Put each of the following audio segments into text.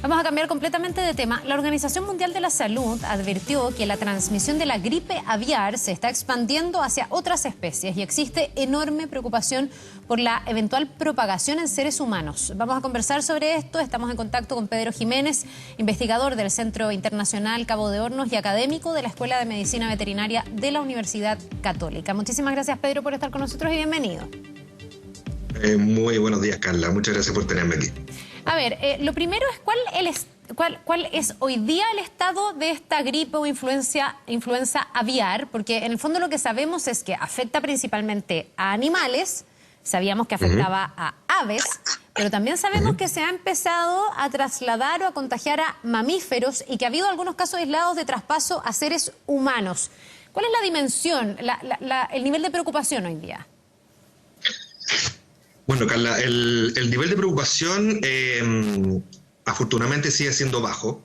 Vamos a cambiar completamente de tema. La Organización Mundial de la Salud advirtió que la transmisión de la gripe aviar se está expandiendo hacia otras especies y existe enorme preocupación por la eventual propagación en seres humanos. Vamos a conversar sobre esto. Estamos en contacto con Pedro Jiménez, investigador del Centro Internacional Cabo de Hornos y académico de la Escuela de Medicina Veterinaria de la Universidad Católica. Muchísimas gracias, Pedro, por estar con nosotros y bienvenido. Muy buenos días, Carla. Muchas gracias por tenerme aquí. A ver, lo primero es ¿cuál es hoy día el estado de esta gripe o influenza aviar? Porque en el fondo lo que sabemos es que afecta principalmente a animales, sabíamos que afectaba a aves, pero también sabemos que se ha empezado a trasladar o a contagiar a mamíferos y que ha habido algunos casos aislados de traspaso a seres humanos. ¿Cuál es la dimensión, el nivel de preocupación hoy día? Bueno, Carla, el nivel de preocupación afortunadamente sigue siendo bajo,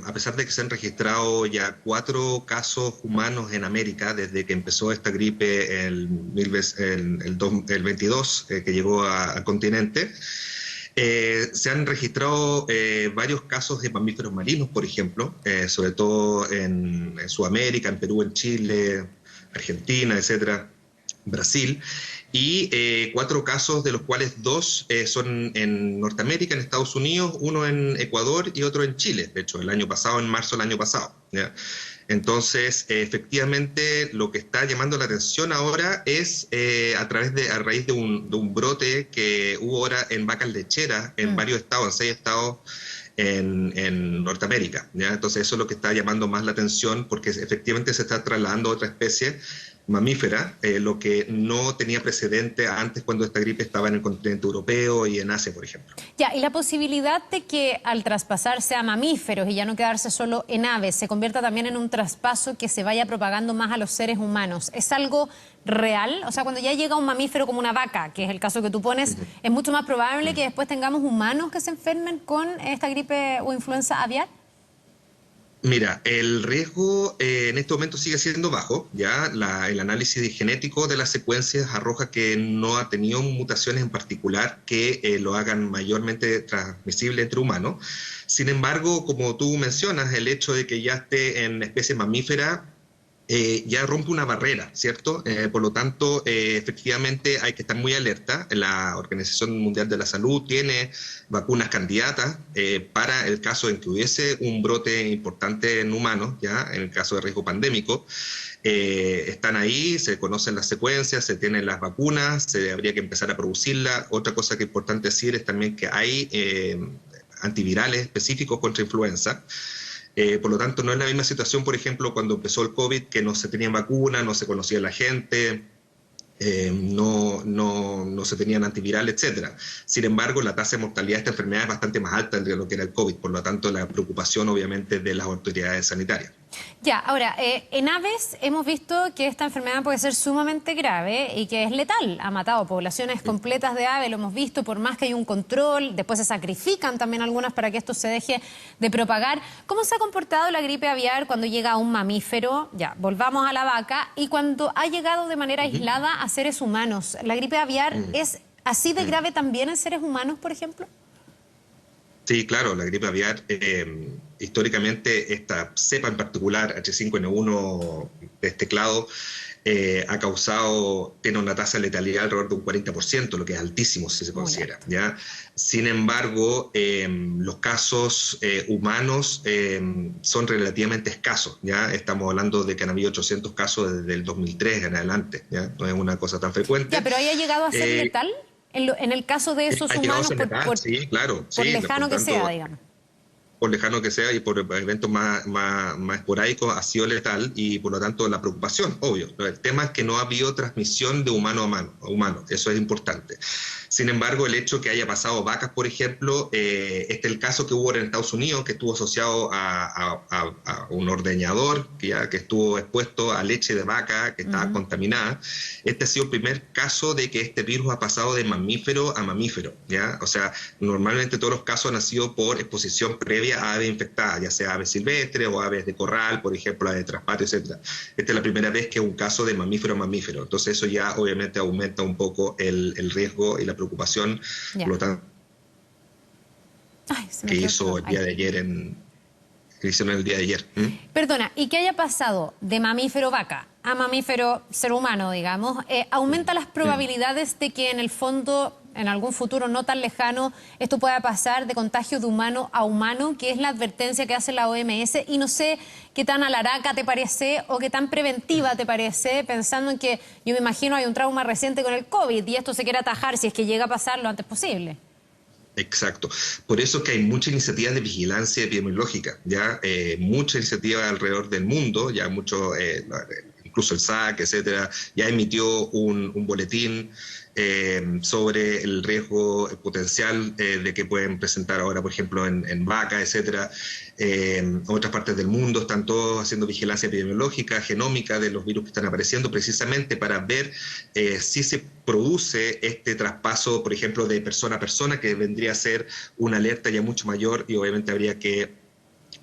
a pesar de que se han registrado ya 4 casos humanos en América desde que empezó esta gripe el 22 que llegó al continente. Se han registrado varios casos de mamíferos marinos, por ejemplo, sobre todo en Sudamérica, en Perú, en Chile, Argentina, etcétera, Brasil. Y 4 casos, de los cuales 2 son en Norteamérica, en Estados Unidos, uno en Ecuador y otro en Chile, de hecho, el año pasado, en marzo del año pasado, ¿ya? Entonces, efectivamente, lo que está llamando la atención ahora es a raíz de un brote que hubo ahora en vacas lecheras en varios estados, en 6 estados en Norteamérica, ¿ya? Entonces, eso es lo que está llamando más la atención, porque efectivamente se está trasladando a otra especie mamífera, lo que no tenía precedente antes cuando esta gripe estaba en el continente europeo y en Asia, por ejemplo. Ya, y la posibilidad de que al traspasarse a mamíferos y ya no quedarse solo en aves, se convierta también en un traspaso que se vaya propagando más a los seres humanos, ¿es algo real? O sea, cuando ya llega un mamífero como una vaca, que es el caso que tú pones, ¿es mucho más probable que después tengamos humanos que se enfermen con esta gripe o influenza aviar? Mira, el riesgo en este momento sigue siendo bajo, ya el análisis genético de las secuencias arroja que no ha tenido mutaciones en particular que lo hagan mayormente transmisible entre humanos. Sin embargo, como tú mencionas, el hecho de que ya esté en especie mamífera ya rompe una barrera, ¿cierto? Por lo tanto, efectivamente hay que estar muy alerta. La Organización Mundial de la Salud tiene vacunas candidatas para el caso en que hubiese un brote importante en humanos, ya en el caso de riesgo pandémico. Están ahí, se conocen las secuencias, se tienen las vacunas, se habría que empezar a producirlas. Otra cosa que es importante decir es también que hay antivirales específicos contra influenza. Por lo tanto, no es la misma situación, por ejemplo, cuando empezó el COVID, que no se tenían vacunas, no se conocía la gente, no se tenían antivirales, etcétera. Sin embargo, la tasa de mortalidad de esta enfermedad es bastante más alta de lo que era el COVID, por lo tanto, la preocupación, obviamente, de las autoridades sanitarias. Ya, ahora, en aves hemos visto que esta enfermedad puede ser sumamente grave y que es letal. Ha matado poblaciones completas de aves, lo hemos visto, por más que hay un control, después se sacrifican también algunas para que esto se deje de propagar. ¿Cómo se ha comportado la gripe aviar cuando llega a un mamífero? Ya, volvamos a la vaca, y cuando ha llegado de manera aislada a seres humanos. ¿La gripe aviar es así de grave también en seres humanos, por ejemplo? Sí, claro, la gripe aviar, históricamente esta cepa en particular, H5N1 de este clado, tiene una tasa de letalidad alrededor de un 40%, lo que es altísimo si se considera, ¿ya? Sin embargo, los casos humanos son relativamente escasos, ¿ya? Estamos hablando de que han habido 800 casos desde el 2003 en adelante, ¿ya? No es una cosa tan frecuente. Ya, pero ¿ahí ha llegado a ser letal? En el caso de esos humanos, sí, claro, por lejano que sea, digamos. Por lejano que sea y por eventos más esporádicos, ha sido letal, y por lo tanto la preocupación, obvio. El tema es que no ha habido transmisión de humano a humano, eso es importante. Sin embargo, el hecho que haya pasado vacas, por ejemplo, este es el caso que hubo en Estados Unidos, que estuvo asociado a un ordeñador que estuvo expuesto a leche de vaca que estaba contaminada. Este ha sido el primer caso de que este virus ha pasado de mamífero a mamífero, ¿ya? O sea, normalmente todos los casos han sido por exposición previa a aves infectadas, ya sea aves silvestres o aves de corral, por ejemplo, aves de traspatio, etc. Esta es la primera vez que es un caso de mamífero a mamífero. Entonces eso ya obviamente aumenta un poco el riesgo y la preocupación. Por lo tanto, Ay, se me que quedó hizo el pegado. día Ahí. de ayer que hicieron el día de ayer. Perdona, y que haya pasado de mamífero vaca a mamífero ser humano, digamos, aumenta las probabilidades de que en el fondo, en algún futuro no tan lejano, esto pueda pasar de contagio de humano a humano, que es la advertencia que hace la OMS, y no sé qué tan alaraca te parece o qué tan preventiva te parece, pensando en que yo me imagino hay un trauma reciente con el COVID y esto se quiere atajar si es que llega a pasar lo antes posible. Exacto. Por eso que hay muchas iniciativas de vigilancia epidemiológica, ya muchas iniciativas alrededor del mundo, ya mucho, incluso el SAC, etcétera, ya emitió un boletín sobre el riesgo potencial de que pueden presentar ahora, por ejemplo, en vaca, etcétera. En otras partes del mundo están todos haciendo vigilancia epidemiológica, genómica de los virus que están apareciendo, precisamente para ver si se produce este traspaso, por ejemplo, de persona a persona, que vendría a ser una alerta ya mucho mayor y obviamente habría que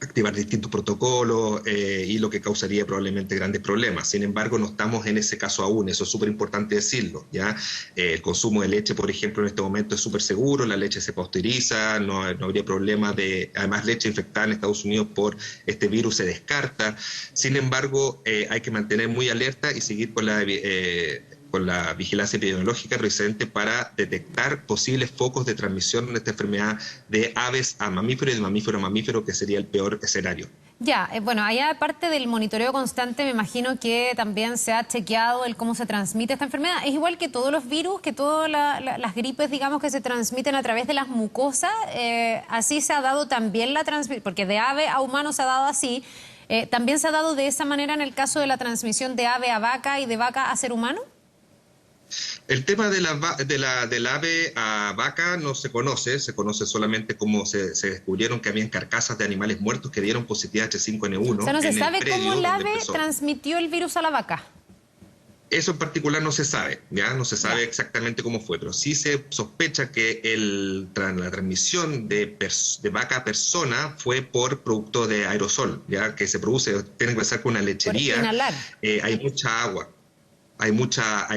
activar distintos protocolos y lo que causaría probablemente grandes problemas. Sin embargo, no estamos en ese caso aún, eso es súper importante decirlo, ¿ya? El consumo de leche, por ejemplo, en este momento es súper seguro, la leche se pasteuriza, no habría problema además leche infectada en Estados Unidos por este virus se descarta. Sin embargo, hay que mantener muy alerta y seguir con la vigilancia epidemiológica presente para detectar posibles focos de transmisión de esta enfermedad de aves a mamífero y de mamífero a mamífero, que sería el peor escenario. Ya, bueno, allá aparte del monitoreo constante, me imagino que también se ha chequeado el cómo se transmite esta enfermedad. Es igual que todos los virus, que todas las gripes, digamos, que se transmiten a través de las mucosas, así se ha dado también la transmisión, porque de ave a humano se ha dado así, ¿también se ha dado de esa manera en el caso de la transmisión de ave a vaca y de vaca a ser humano? El tema del ave a vaca no se conoce solamente cómo se descubrieron que habían carcasas de animales muertos que dieron positividad H5N1. O sea, no se sabe cómo el ave empezó. transmitió el virus a la vaca. Eso en particular no se sabe, ¿ya? No se sabe Ya. exactamente cómo fue, pero sí se sospecha que la transmisión de vaca a persona fue por producto de aerosol, ¿ya? Que se produce, tiene que pasar con una Por lechería, inhalar. hay mucha agua. Hay mucha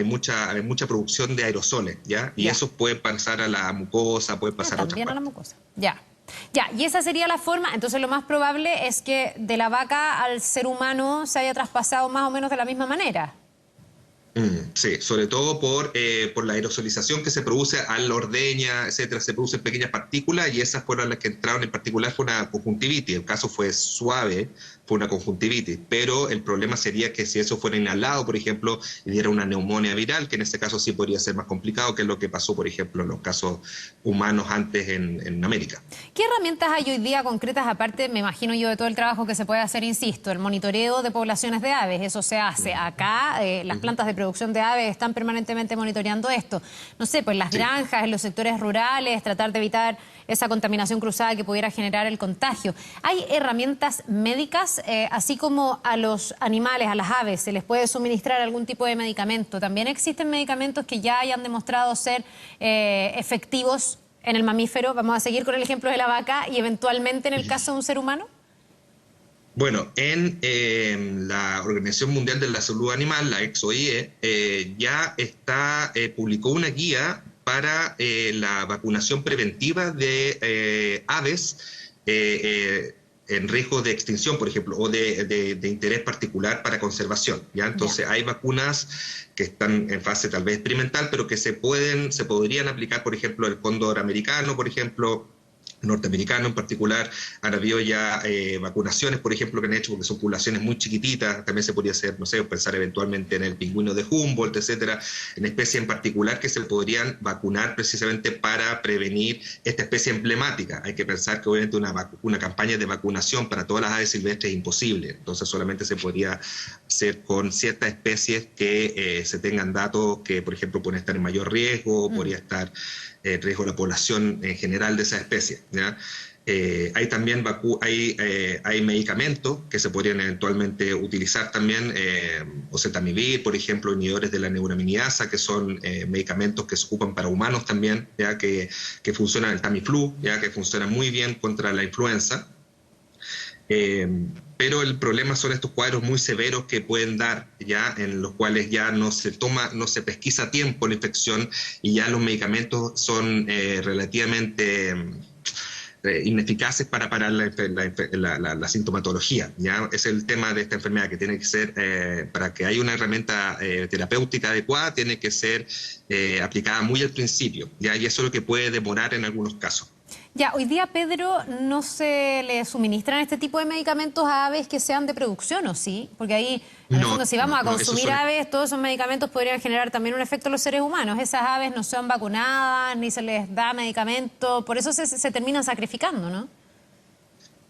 producción de aerosoles, ¿ya? Y Ya. eso puede pasar a la mucosa, puede pasar a otras También a la partes. mucosa. Ya. Ya, y esa sería la forma. Entonces lo más probable es que de la vaca al ser humano se haya traspasado más o menos de la misma manera. Sí, sobre todo por la aerosolización que se produce al la ordeña, etcétera, se producen pequeñas partículas y esas fueron las que entraron. En particular fue una conjuntivitis, el caso fue suave, fue una conjuntivitis, pero el problema sería que si eso fuera inhalado, por ejemplo, y diera una neumonía viral, que en este caso sí podría ser más complicado, que es lo que pasó, por ejemplo, en los casos humanos antes en América. ¿Qué herramientas hay hoy día concretas, aparte, me imagino yo, de todo el trabajo que se puede hacer, insisto, el monitoreo de poblaciones de aves? Eso se hace acá, las plantas de producción de aves están permanentemente monitoreando esto. No sé, pues las granjas, en los sectores rurales, tratar de evitar esa contaminación cruzada que pudiera generar el contagio. ¿Hay herramientas médicas, así como a los animales, a las aves, se les puede suministrar algún tipo de medicamento? ¿También existen medicamentos que ya hayan demostrado ser efectivos en el mamífero? Vamos a seguir con el ejemplo de la vaca y eventualmente en el caso de un ser humano. Bueno, en la Organización Mundial de la Salud Animal, la EXOIE, ya publicó una guía para la vacunación preventiva de aves en riesgo de extinción, por ejemplo, o de interés particular para conservación, ¿ya? Entonces hay vacunas que están en fase tal vez experimental, pero que se podrían aplicar, por ejemplo, el cóndor americano, por ejemplo, norteamericano en particular. Han habido ya vacunaciones, por ejemplo, que han hecho porque son poblaciones muy chiquititas. También se podría hacer, no sé, pensar eventualmente en el pingüino de Humboldt, etcétera, en especies en particular que se podrían vacunar precisamente para prevenir esta especie emblemática. Hay que pensar que obviamente una campaña de vacunación para todas las aves silvestres es imposible, entonces solamente se podría hacer con ciertas especies que se tengan datos que, por ejemplo, pueden estar en mayor riesgo, podría estar en riesgo la población en general de esa especie, ¿ya? Hay también hay medicamentos que se podrían eventualmente utilizar también, oseltamivir, por ejemplo, inhibidores de la neuraminidasa, que son medicamentos que se ocupan para humanos también, ya que funcionan, el Tamiflu, ya que funciona muy bien contra la influenza. Pero el problema son estos cuadros muy severos que pueden dar, ya en los cuales ya no se pesquisa a tiempo la infección y ya los medicamentos son relativamente ineficaces para parar la sintomatología. ¿Ya? Es el tema de esta enfermedad, que tiene que ser, para que haya una herramienta terapéutica adecuada, tiene que ser aplicada muy al principio, ¿ya? Y eso es lo que puede demorar en algunos casos. Ya, hoy día, Pedro, no se le suministran este tipo de medicamentos a aves que sean de producción, ¿o sí? Porque ahí, en el fondo, si vamos a consumir aves, todos esos medicamentos podrían generar también un efecto en los seres humanos. Esas aves no son vacunadas, ni se les da medicamento, por eso se terminan sacrificando, ¿no?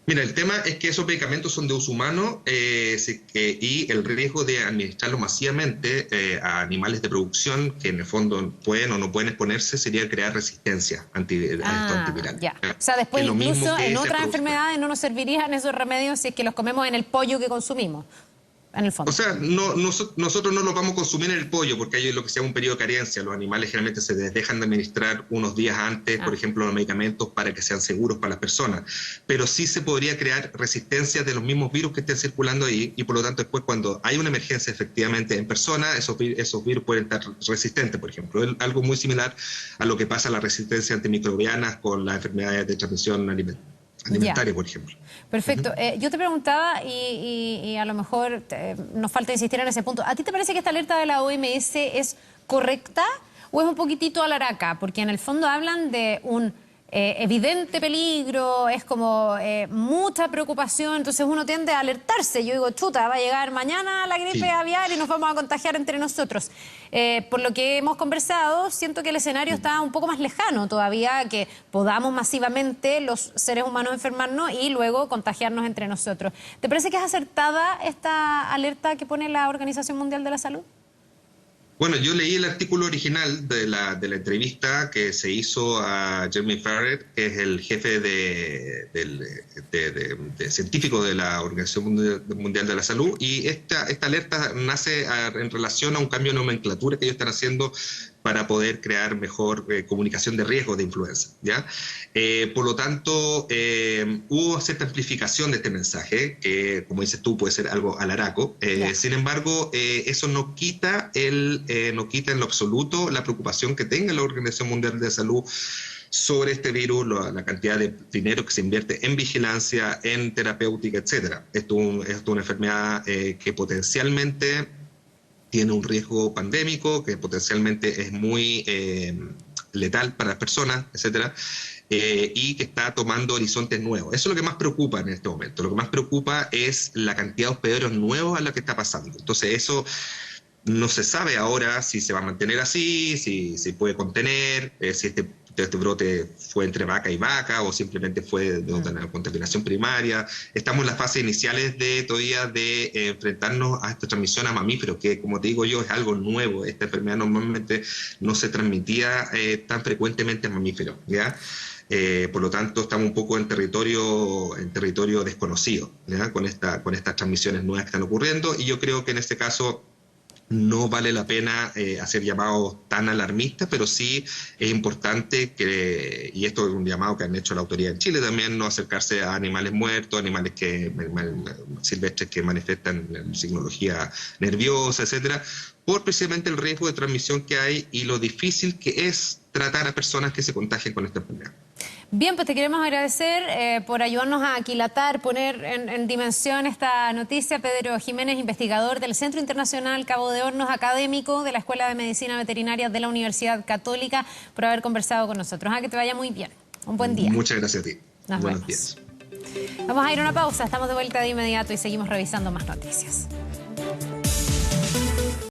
Mira, el tema es que esos medicamentos son de uso humano y el riesgo de administrarlos masivamente a animales de producción que en el fondo pueden o no pueden exponerse sería crear resistencia a estos antivirales. Ya. O sea, después incluso en otras enfermedades no nos servirían esos remedios si es que los comemos en el pollo que consumimos. En el fondo. O sea, nosotros no los vamos a consumir en el pollo porque hay lo que se llama un periodo de carencia. Los animales generalmente se les dejan de administrar unos días antes, por ejemplo, los medicamentos para que sean seguros para las personas. Pero sí se podría crear resistencia de los mismos virus que estén circulando ahí y por lo tanto después cuando hay una emergencia efectivamente en persona, esos virus pueden estar resistentes, por ejemplo. Es algo muy similar a lo que pasa a la resistencia antimicrobiana con las enfermedades de transmisión alimentaria, por ejemplo. Perfecto. Yo te preguntaba, y a lo mejor nos falta insistir en ese punto, ¿a ti te parece que esta alerta de la OMS es correcta o es un poquitito alaraca? Porque en el fondo hablan de un evidente peligro, es como mucha preocupación, entonces uno tiende a alertarse. Yo digo, chuta, va a llegar mañana la gripe aviar y nos vamos a contagiar entre nosotros. Por lo que hemos conversado, siento que el escenario está un poco más lejano todavía, que podamos masivamente los seres humanos enfermarnos y luego contagiarnos entre nosotros. ¿Te parece que es acertada esta alerta que pone la Organización Mundial de la Salud? Bueno, yo leí el artículo original de la entrevista que se hizo a Jeremy Farrer, que es el jefe de científico de la Organización Mundial de la Salud, y esta alerta nace en relación a un cambio de nomenclatura que ellos están haciendo para poder crear mejor comunicación de riesgo de influenza, ¿ya? Por lo tanto, hubo cierta amplificación de este mensaje, que, como dices tú, puede ser algo alaraco. Sin embargo, eso no quita en lo absoluto la preocupación que tenga la Organización Mundial de la Salud sobre este virus, la cantidad de dinero que se invierte en vigilancia, en terapéutica, etcétera. Esto es una enfermedad que potencialmente tiene un riesgo pandémico, que potencialmente es muy letal para las personas, etcétera, y que está tomando horizontes nuevos. Eso es lo que más preocupa en este momento. Lo que más preocupa es la cantidad de hospederos nuevos a la que está pasando. Entonces eso no se sabe ahora si se va a mantener así, si se puede contener, si este brote fue entre vaca y vaca o simplemente fue de una contaminación primaria. Estamos en las fases iniciales todavía de enfrentarnos a esta transmisión a mamíferos, que como te digo yo es algo nuevo. Esta enfermedad normalmente no se transmitía tan frecuentemente en mamíferos, ¿ya? Por lo tanto, estamos un poco en territorio desconocido, ¿ya? Con estas transmisiones nuevas que están ocurriendo, y yo creo que en este caso no vale la pena hacer llamados tan alarmistas, pero sí es importante y esto es un llamado que han hecho la autoridad en Chile también, no acercarse a animales muertos, animales silvestres que manifiestan signología nerviosa, etcétera, por precisamente el riesgo de transmisión que hay y lo difícil que es tratar a personas que se contagien con esta enfermedad. Bien, pues te queremos agradecer por ayudarnos a aquilatar, poner en dimensión esta noticia. Pedro Jiménez, investigador del Centro Internacional Cabo de Hornos, académico de la Escuela de Medicina Veterinaria de la Universidad Católica, por haber conversado con nosotros. Que te vaya muy bien. Un buen día. Muchas gracias a ti. Buenos días. Vamos a ir a una pausa. Estamos de vuelta de inmediato y seguimos revisando más noticias.